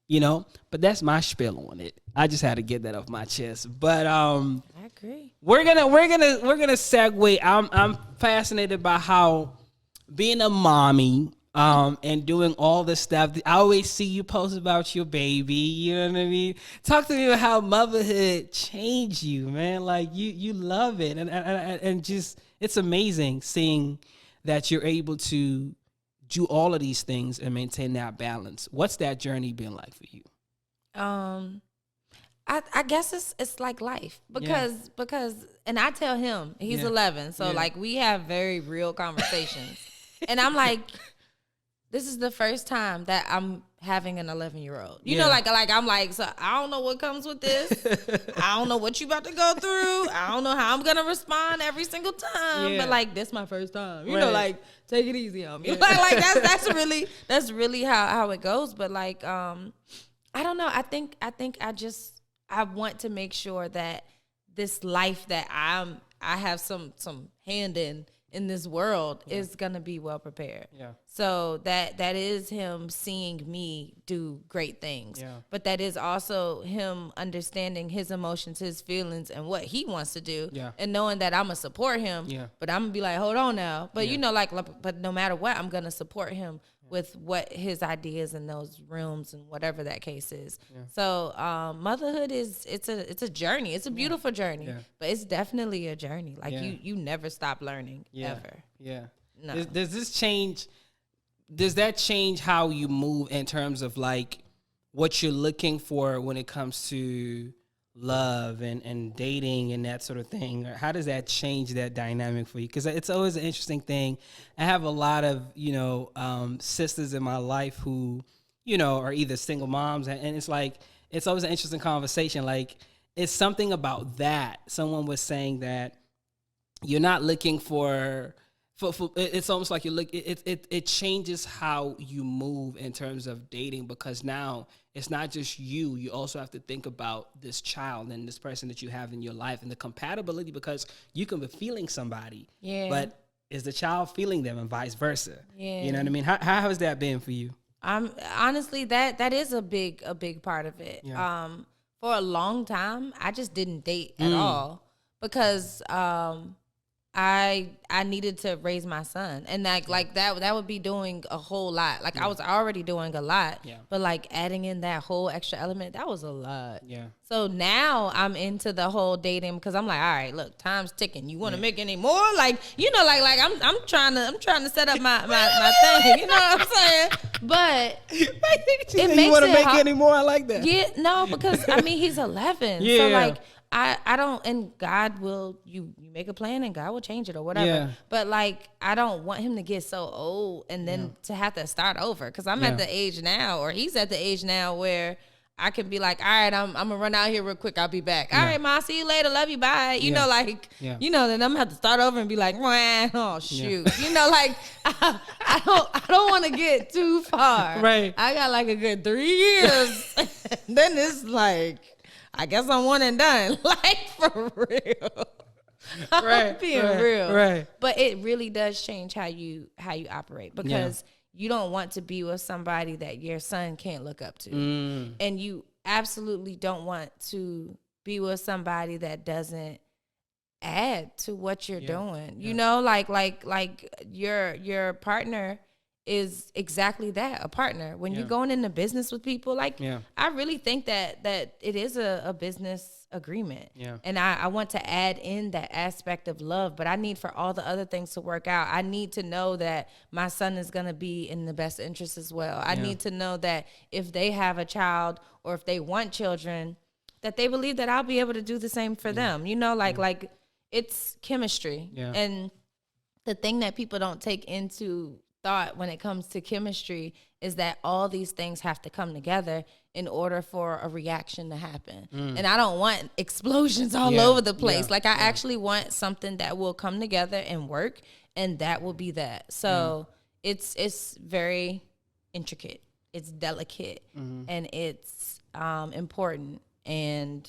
you know, but that's my spiel on it. I just had to get that off my chest. But I agree. We're gonna segue. I'm fascinated by how being a mommy, and doing all this stuff. I always see you post about your baby. You know what I mean? Talk to me about how motherhood changed you, man. Like you love it, and just it's amazing seeing that you're able to do all of these things and maintain that balance. What's that journey been like for you? I guess it's like life, because and I tell him he's 11, so like we have very real conversations, and I'm like, this is the first time that I'm having an 11-year-old. You know, like I'm like, so I don't know what comes with this. I don't know what you about to go through. I don't know how I'm gonna respond every single time. But like, this my first time. You know, like, take it easy on me. like that's really how it goes. But like, I don't know. I think I want to make sure that this life that I have some hand in this world is gonna be well prepared. So that is him seeing me do great things. But that is also him understanding his emotions, his feelings, and what he wants to do. And knowing that I'm gonna support him. But I'm gonna be like, hold on now. But you know, but no matter what, I'm gonna support him with what his ideas in those realms and whatever that case is. So motherhood it's a journey. It's a beautiful journey, but it's definitely a journey. Like you never stop learning ever. No. Does that change how you move in terms of like what you're looking for when it comes to love and dating and that sort of thing? Or how does that change that dynamic for you? Because it's always an interesting thing. I have a lot of, sisters in my life who, are either single moms. And it's like, it's always an interesting conversation. Like, it's something about that. Someone was saying that you're not looking for it's almost like it changes how you move in terms of dating, because now it's not just you also have to think about this child and this person that you have in your life and the compatibility, because you can be feeling somebody, but is the child feeling them, and vice versa? You know what I mean? How has that been for you? Honestly, that is a big part of it. For a long time I just didn't date at all, because I needed to raise my son, and that would be doing a whole lot. Like I was already doing a lot, but like adding in that whole extra element, that was a lot. So now I'm into the whole dating, because I'm like, all right, look, time's ticking. You want to make any more? Like, I'm trying to set up my thing. You know what I'm saying? But it makes you want to make any more? I like that. Yeah, no, because I mean he's 11. Yeah. So like I don't, and God will, you make a plan and God will change it or whatever. Yeah. But like, I don't want him to get so old and then to have to start over. Cause I'm at the age now, or he's at the age now where I can be like, all right, I'm gonna run out here real quick. I'll be back. All right, Ma, see you later. Love you. Bye. You know, like, then I'm gonna have to start over and be like, oh shoot. I don't want to get too far. Right. I got like a good 3 years. Then it's like, I guess I'm one and done. Like, for real. I'm being real. Right. But it really does change how you operate, because you don't want to be with somebody that your son can't look up to. And you absolutely don't want to be with somebody that doesn't add to what you're doing. You know, like your partner is exactly that, a partner. When you're going into business with people, like, I really think that it is a business agreement. And I want to add in that aspect of love, but I need for all the other things to work out. I need to know that my son is going to be in the best interest as well. I need to know that if they have a child or if they want children, that they believe that I'll be able to do the same for them. You know, like it's chemistry. And the thing that people don't take into thought when it comes to chemistry is that all these things have to come together in order for a reaction to happen. And I don't want explosions all over the place. Like, I actually want something that will come together and work, and that will be that. So it's very intricate, it's delicate, and it's important. And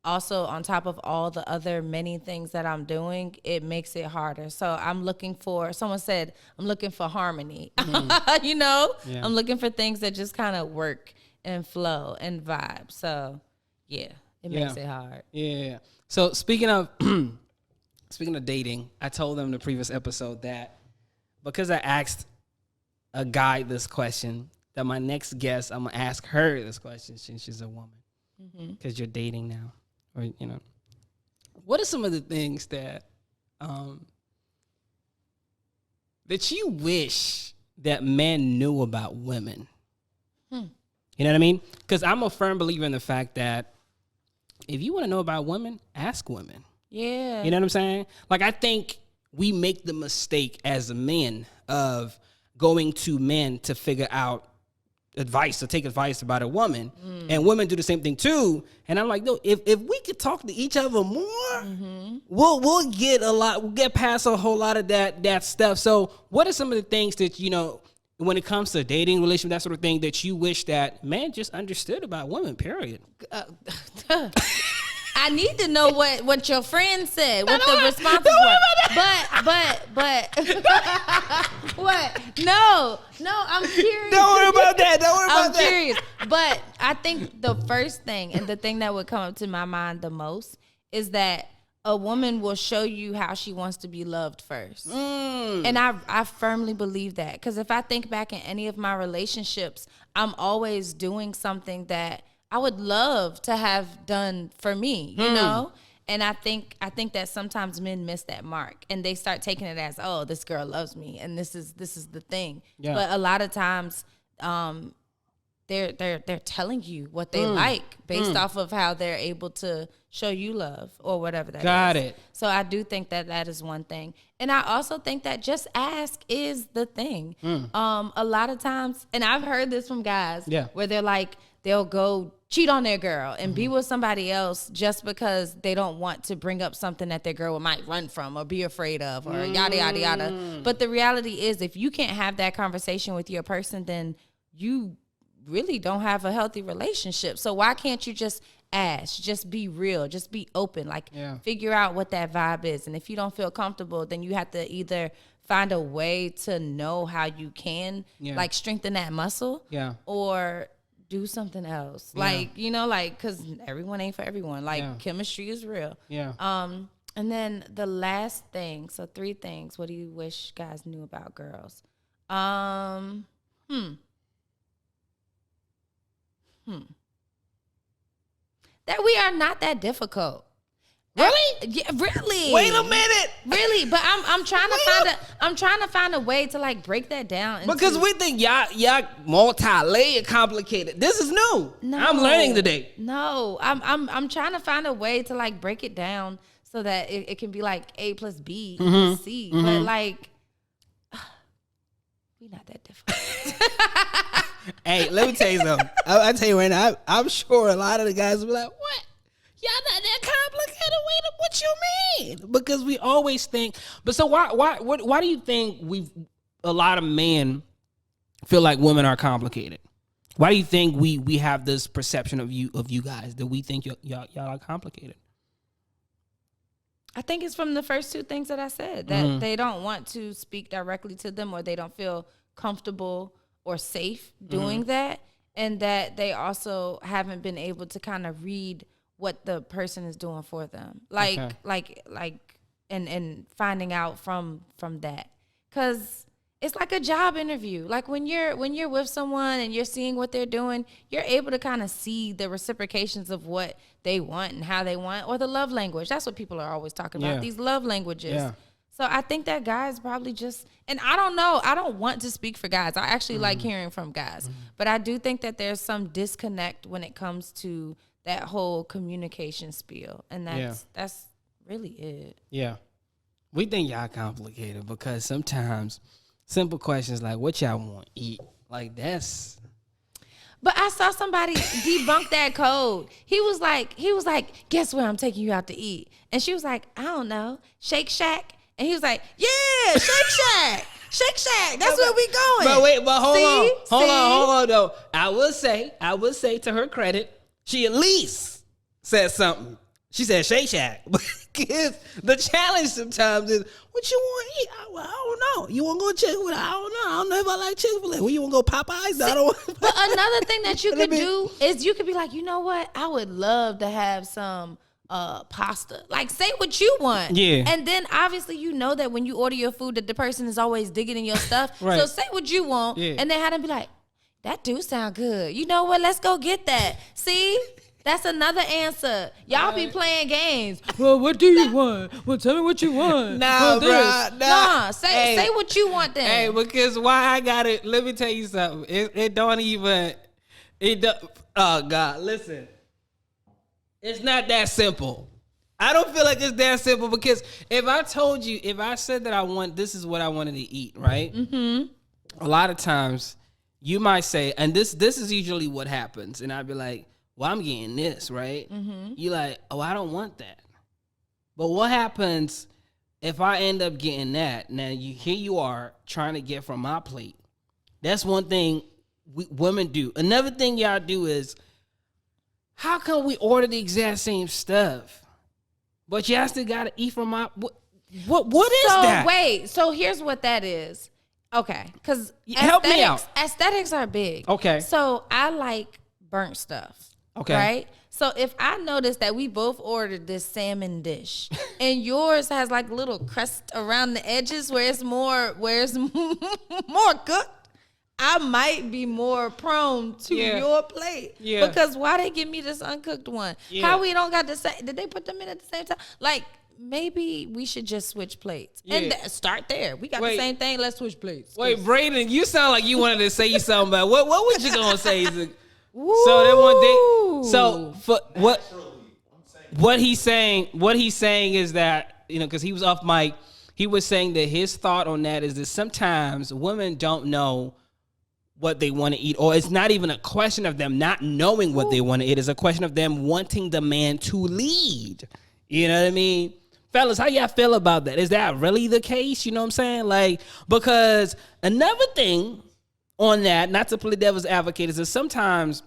also, on top of all the other many things that I'm doing, it makes it harder. So I'm looking for, someone said, I'm looking for harmony. You know, I'm looking for things that just kind of work and flow and vibe. So it makes it hard. So speaking of dating, I told them in the previous episode that because I asked a guy this question, that my next guest, I'm gonna ask her this question since she's a woman, because you're dating now. Or, what are some of the things that that you wish that men knew about women? You know what I mean? Because I'm a firm believer in the fact that if you want to know about women, ask women. Yeah. You know what I'm saying? Like, I think we make the mistake as men of going to men to figure out advice, to take advice about a woman, and women do the same thing too. And I'm like, no, if we could talk to each other more, we'll get past a whole lot of that stuff. So what are some of the things that, when it comes to dating, relationship, that sort of thing, that you wish that men just understood about women, period? I need to know what your friend said, what the responses were. But what? No, I'm curious. Don't worry about that. I'm curious. But I think the first thing, and the thing that would come up to my mind the most, is that a woman will show you how she wants to be loved first. And I firmly believe that. Because if I think back in any of my relationships, I'm always doing something that I would love to have done for me, you know? And I think that sometimes men miss that mark, and they start taking it as, oh, this girl loves me, and this is the thing. But a lot of times, they're telling you what they like based off of how they're able to show you love or whatever that is. Got it. So I do think that is one thing. And I also think that just ask is the thing. A lot of times, and I've heard this from guys where they're like, they'll go cheat on their girl and be with somebody else just because they don't want to bring up something that their girl might run from or be afraid of or yada, yada, yada. But the reality is, if you can't have that conversation with your person, then you really don't have a healthy relationship. So why can't you just ask, just be real, just be open, like figure out what that vibe is. And if you don't feel comfortable, then you have to either find a way to know how you can like strengthen that muscle or do something else. Like, you know, like, cause everyone ain't for everyone. Like chemistry is real. And then the last thing, so 3 things. What do you wish guys knew about girls? That we are not that difficult. Really? Yeah, really. Wait a minute. Really, but I'm trying to find a way to like break that down. Because we think y'all multi-layered, complicated. This is new. No, I'm learning today. No, I'm trying to find a way to like break it down so that it can be like A plus B equals C. But like, we not that difficult. Hey, let me tell you something. I tell you right now, I'm sure a lot of the guys will be like, what? Y'all not that complicated? Wait, what you mean? Because we always think, but so why do you think a lot of men feel like women are complicated? Why do you think we have this perception of you guys that we think y'all are complicated? I think it's from the first 2 things that I said, that they don't want to speak directly to them, or they don't feel comfortable or safe doing that, and that they also haven't been able to kind of read what the person is doing for them, and finding out from that, because it's like a job interview. Like when you're with someone and you're seeing what they're doing, you're able to kind of see the reciprocations of what they want and how they want, or the love language. That's what people are always talking about, these love languages. Yeah. So I think that guys probably just, and I don't know, I don't want to speak for guys. I actually like hearing from guys, but I do think that there's some disconnect when it comes to that whole communication spiel, and that's really it. Yeah, we think y'all complicated because sometimes simple questions like what y'all want to eat, like that's. But I saw somebody debunk that code. He was like, guess where I'm taking you out to eat? And she was like, I don't know, Shake Shack. And he was like, yeah, Shake Shack. Shake Shack. That's where we going. But hold on though. I will say to her credit, she at least said something. She said Shake Shack. Because the challenge sometimes is, what you want to eat? I don't know. You want to go Chick-fil-A? I don't know. I don't know if I like Chick-fil-A. Well, you want to go Popeyes? I don't. But another thing that you could do is you could be like, you know what? I would love to have some pasta. Like, say what you want. Yeah. And then obviously you know that when you order your food that the person is always digging in your stuff. Right. So say what you want, and then have them be like, that do sound good. You know what? Let's go get that. See? That's another answer. Y'all be playing games. Well, what do you want? Well, tell me what you want. Nah, say what you want then. Hey, because why I got it, let me tell you something. Oh, God, listen. It's not that simple. I don't feel like it's that simple, because if I said that this is what I wanted to eat, right? A lot of times you might say, and this is usually what happens, and I'd be like, well, I'm getting this, right? You like, oh, I don't want that. But what happens if I end up getting that? Now, here you are trying to get from my plate. That's one thing women do. Another thing y'all do is, how come we order the exact same stuff, but y'all still got to eat from my... What is that? So, wait. So, here's what that is. Okay. Because help me out. Aesthetics are big. Okay. So, I like burnt stuff. Okay. Right? So if I notice that we both ordered this salmon dish and yours has like a little crust around the edges where it's more cooked, I might be more prone to your plate. Yeah. Because why they give me this uncooked one? Yeah. How we don't got the same? Did they put them in at the same time? Like, maybe we should just switch plates Yeah. and start there. We got the same thing. Let's switch plates. Wait, Braden, you sound like you wanted to say something about what was you gonna say? So that one day. So for what he's saying is that, you know, because he was off mic, he was saying that his thought on that is that sometimes women don't know what they want to eat, or it's not even a question of them not knowing what they want to eat. It's a question of them wanting the man to lead. You know what I mean? Fellas, how y'all feel about that? Is that really the case? You know what I'm saying? Like, because another thing on that, not to play devil's advocate, is that sometimes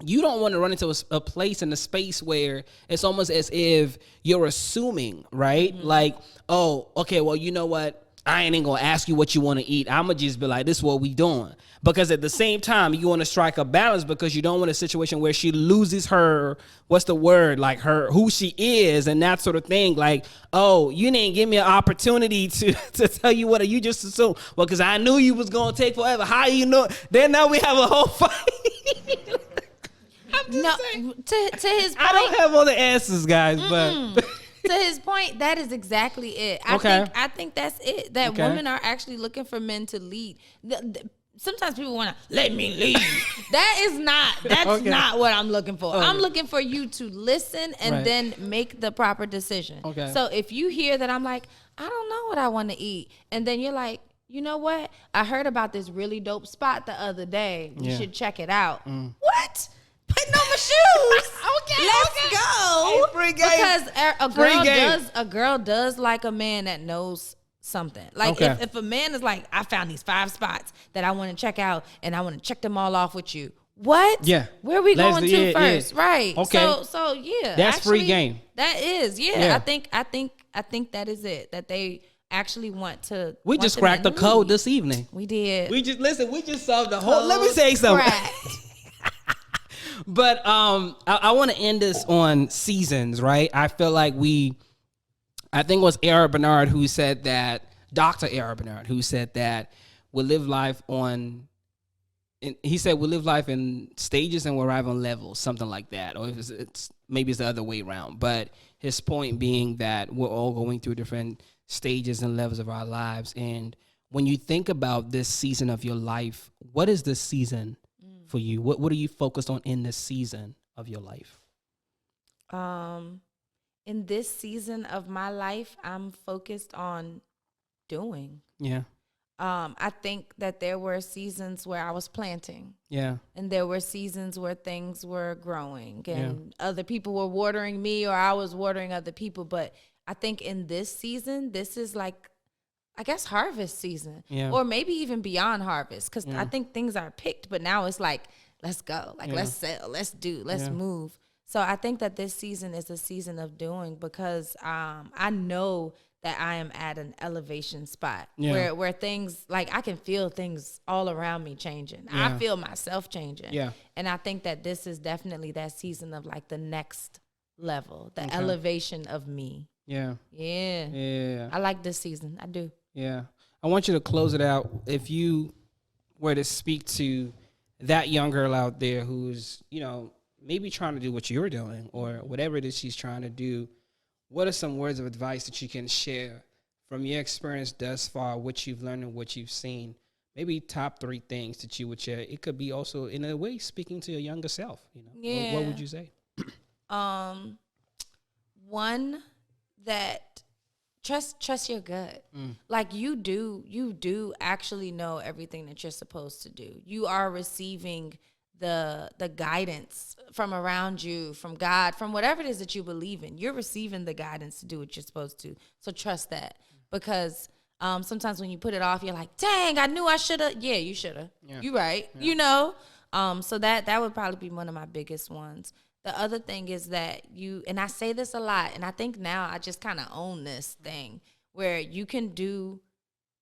you don't want to run into a place in a space where it's almost as if you're assuming, right? Mm-hmm. Like, oh, okay, well, you know what? I ain't gonna ask you what you want to eat. I'm gonna just be like, this is what we doing. Because at the same time, you want to strike a balance because you don't want a situation where she loses her, what's the word? Like who she is and that sort of thing. Like, oh, you didn't give me an opportunity to tell you what, you just assumed. Well, because I knew you was gonna take forever. How you know? Then now we have a whole fight. No, to his point, I don't have all the answers, guys, but to his point, that is exactly it. I think that's it. That women are actually looking for men to lead. Sometimes people want to let me lead. That's not what I'm looking for. I'm looking for you to listen and then make the proper decision. Okay. So if you hear that I'm like, I don't know what I want to eat, and then you're like, you know what? I heard about this really dope spot the other day. You should check it out. What? Putting on my shoes. Let's go. Hey, free game. Because a girl does like a man that knows something. Like if a man is like, I found these 5 spots that I want to check out and I want to check them all off with you. What? Yeah. Where are we going to first? Yeah. Right. Okay. So yeah. That's actually, free game. That is. Yeah. I think that is it. That they actually want to. We just cracked the code this evening. We did. We just solved the whole. Let me say something. But I want to end this on seasons, right? I feel like I think it was Eric Bernard who said that, Dr. Eric Bernard, who said that we live life he said we live life in stages and we arrive on levels, something like that. Or maybe it's the other way around. But his point being that we're all going through different stages and levels of our lives. And when you think about this season of your life, what is this season for you? What are you focused on in this season of your life? In this season of my life, I'm focused on doing. Yeah. I think that there were seasons where I was planting. Yeah. And there were seasons where things were growing and other people were watering me or I was watering other people. But I think in this season, this is like, I guess, harvest season, or maybe even beyond harvest, because I think things are picked, but now it's like, let's go, like let's sell, let's do, let's move. So I think that this season is a season of doing because I know that I am at an elevation spot where things, like I can feel things all around me changing. I feel myself changing. Yeah. And I think that this is definitely that season of like the next level, the elevation of me. Yeah. Yeah. Yeah. I like this season. I do. Yeah. I want you to close it out. If you were to speak to that young girl out there who's, you know, maybe trying to do what you're doing or whatever it is she's trying to do, what are some words of advice that you can share from your experience thus far, what you've learned and what you've seen? Maybe top 3 things that you would share. It could be also, in a way, speaking to your younger self. You know, what would you say? One, that trust your gut. Like you do actually know everything that you're supposed to do. You are receiving the guidance from around you, from God, from whatever it is that you believe in. You're receiving the guidance to do what you're supposed to. So trust that, because sometimes when you put it off, you're like, dang, I knew I should have. Yeah, you should have. Yeah. You right. Yeah. You know. So that would probably be one of my biggest ones. The other thing is that and I say this a lot, and I think now I just kind of own this thing where you can do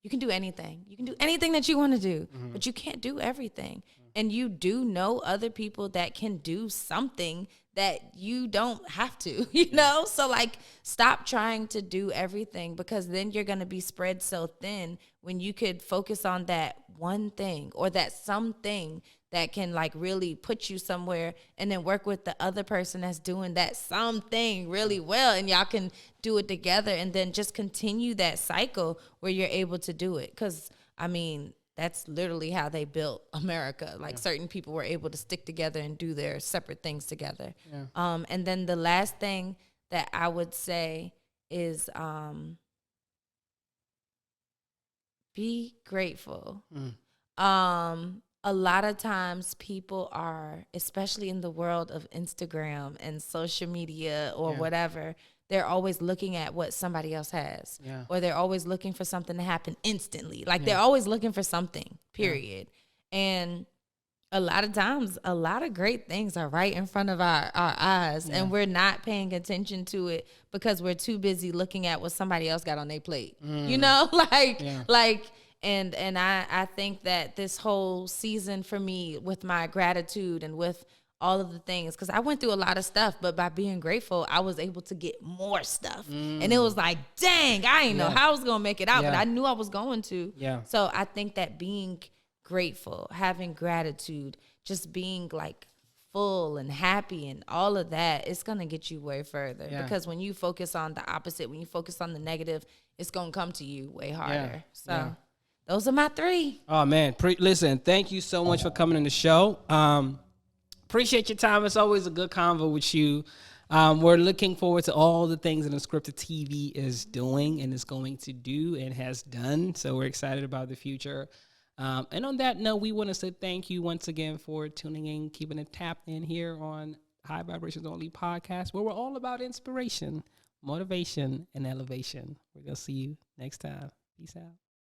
anything. You can do anything that you want to do, but you can't do everything. And you do know other people that can do something that you don't have to, you know? So like, stop trying to do everything, because then you're going to be spread so thin when you could focus on that one thing or that something that can like really put you somewhere, and then work with the other person that's doing that something really well, and y'all can do it together, and then just continue that cycle where you're able to do it. Because I mean, that's literally how they built America. Like certain people were able to stick together and do their separate things together. And then the last thing that I would say is be grateful. A lot of times people are, especially in the world of Instagram and social media or whatever, they're always looking at what somebody else has. Or they're always looking for something to happen instantly. Like they're always looking for something, period. And a lot of times, a lot of great things are right in front of our eyes, and we're not paying attention to it because we're too busy looking at what somebody else got on their plate. You know, And I think that this whole season for me, with my gratitude and with all of the things, because I went through a lot of stuff, but by being grateful, I was able to get more stuff. And it was like, dang, I didn't know how I was going to make it out, but I knew I was going to. So I think that being grateful, having gratitude, just being like full and happy and all of that, it's going to get you way further. Because when you focus on the opposite, when you focus on the negative, it's going to come to you way harder. Those are my 3. Oh, man. Listen, thank you so much for coming on the show. Appreciate your time. It's always a good convo with you. We're looking forward to all the things that Unscripted TV is doing and is going to do and has done. So we're excited about the future. And on that note, we want to say thank you once again for tuning in, keeping it tapped in here on High Vibrations Only podcast, where we're all about inspiration, motivation, and elevation. We're going to see you next time. Peace out.